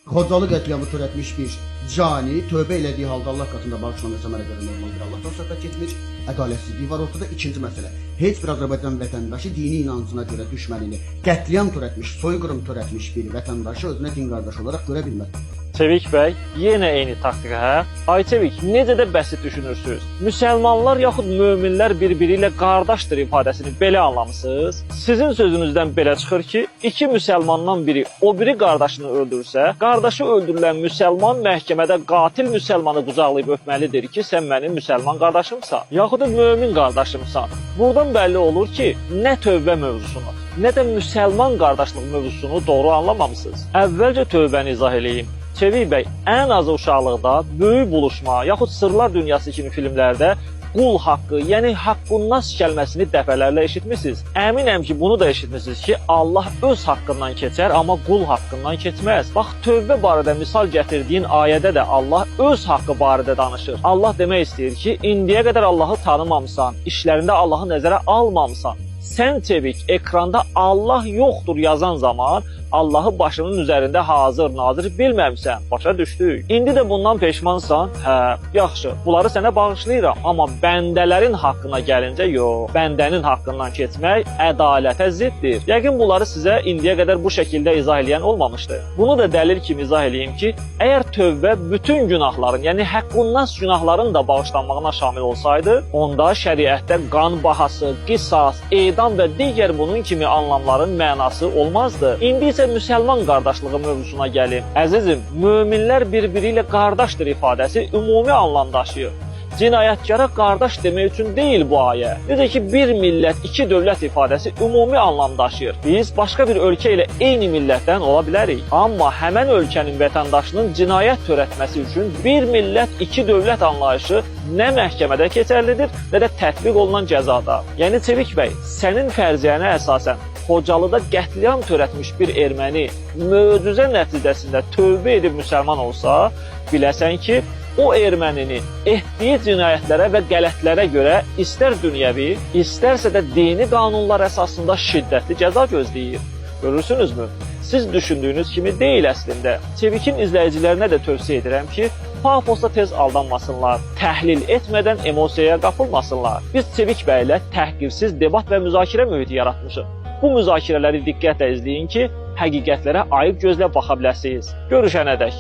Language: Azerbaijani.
Xocalı qətliamı törətmiş bir cani tövbə elədiyi halda Allah qatında bağışlanırsa mənə görə normal bir Allahdan söhbət getmir. Ədalətsizlik var ortada. İkinci məsələ. Heç bir Azərbaycan vətəndaşı dini inancına görə düşmənini qətliam törətmiş, soyqırım törətmiş bir vətəndaşı özünə din qardaşı olaraq görə bilməz. Çevik bəy, yenə eyni taktika, hə? Ay Çevik, necə də bəsit düşünürsünüz? Müsəlmanlar yaxud möminlər bir-biri ilə qardaşdır ifadəsini belə anlamısınız? Sizin sözünüzdən belə çıxır ki, iki müsəlmandan biri o biri qardaşını öldürsə, qardaşı öldürülən müsəlman məhkəmədə qatil müsəlmanı qucaqlayıb öpməlidir ki, sən mənim müsəlman qardaşımsan, yaxud da mömin qardaşımsan. Buradan bəlli olur ki, nə tövbə mövzusunu, nə də müsəlman qardaşlıq mövzusunu doğru anlamamısınız. Əvvəlcə tövbəni izah edeyim. Çevik bəy, ən azı uşaqlıqda böyük buluşma, yaxud sırlar dünyası kimi filmlərdə qul haqqı, yəni haqqunnas kəlməsini dəfələrlə eşitmisiniz. Əminəm ki, bunu da eşitmisiniz ki, Allah öz haqqından keçər, amma qul haqqından keçməz. Bax, tövbə barədə misal gətirdiyin ayədə də Allah öz haqqı barədə danışır. Allah demək istəyir ki, indiyə qədər Allahı tanımamısan, işlərində Allahı nəzərə almamısan. Sən Çevik, ekranda Allah yoxdur yazan zaman Allahı başının üzərində hazır, nazir bilməmsən, başa düşdük. İndi də bundan peşmansan, hə, yaxşı, bunları sənə bağışlayıram, amma bəndələrin haqqına gəlincə yox. Bəndənin haqqından keçmək ədalətə ziddir. Yəqin bunları sizə indiyə qədər bu şəkildə izah edən olmamışdı. Bunu da dəlil kimi izah edeyim ki, əgər tövbə bütün günahların, yəni həqqunnas günahların da bağışlanmağına şamil olsaydı, onda şəriətdə qan bahası, qisas, edam və digər bunun kimi anlamların mənası olmazdı. İndi isə müsəlman qardaşlığı mövzusuna gəlim. Əzizim, möminlər bir-biri ilə qardaşdır ifadəsi ümumi anlam daşıyır. Cinayətkara qardaş demək üçün deyil bu ayə. Necə ki, bir millət, iki dövlət ifadəsi ümumi anlam daşıyır. Biz başqa bir ölkə ilə eyni millətdən ola bilərik. Amma həmən ölkənin vətəndaşının cinayət törətməsi üçün bir millət, iki dövlət anlayışı nə məhkəmədə keçərlidir, nə də tətbiq olunan cəzada. Yəni Çevik bəy, sənin fərziyyənə əsasən Xocalıda qətliam törətmiş bir erməni möcüzə nəticəsində tövbə edib müsəlman olsa, biləsən ki, o ermənini etdiyi cinayətlərə və qələtlərə görə istər dünyəvi, istərsə də dini qanunlar əsasında şiddətli cəza gözləyir. Görürsünüzmü? Siz düşündüyünüz kimi deyil əslində. Çevikin izləyicilərinə də tövsiyə edirəm ki, pafosa tez aldanmasınlar, təhlil etmədən emosiyaya qapılmasınlar. Biz Çevik bəylə təhqirsiz debat və müzakirə mühiti yaratmışıq. Bu müzakirələri diqqətlə izləyin ki, həqiqətlərə ayıq gözlə baxa biləsiniz. Görüşənədək.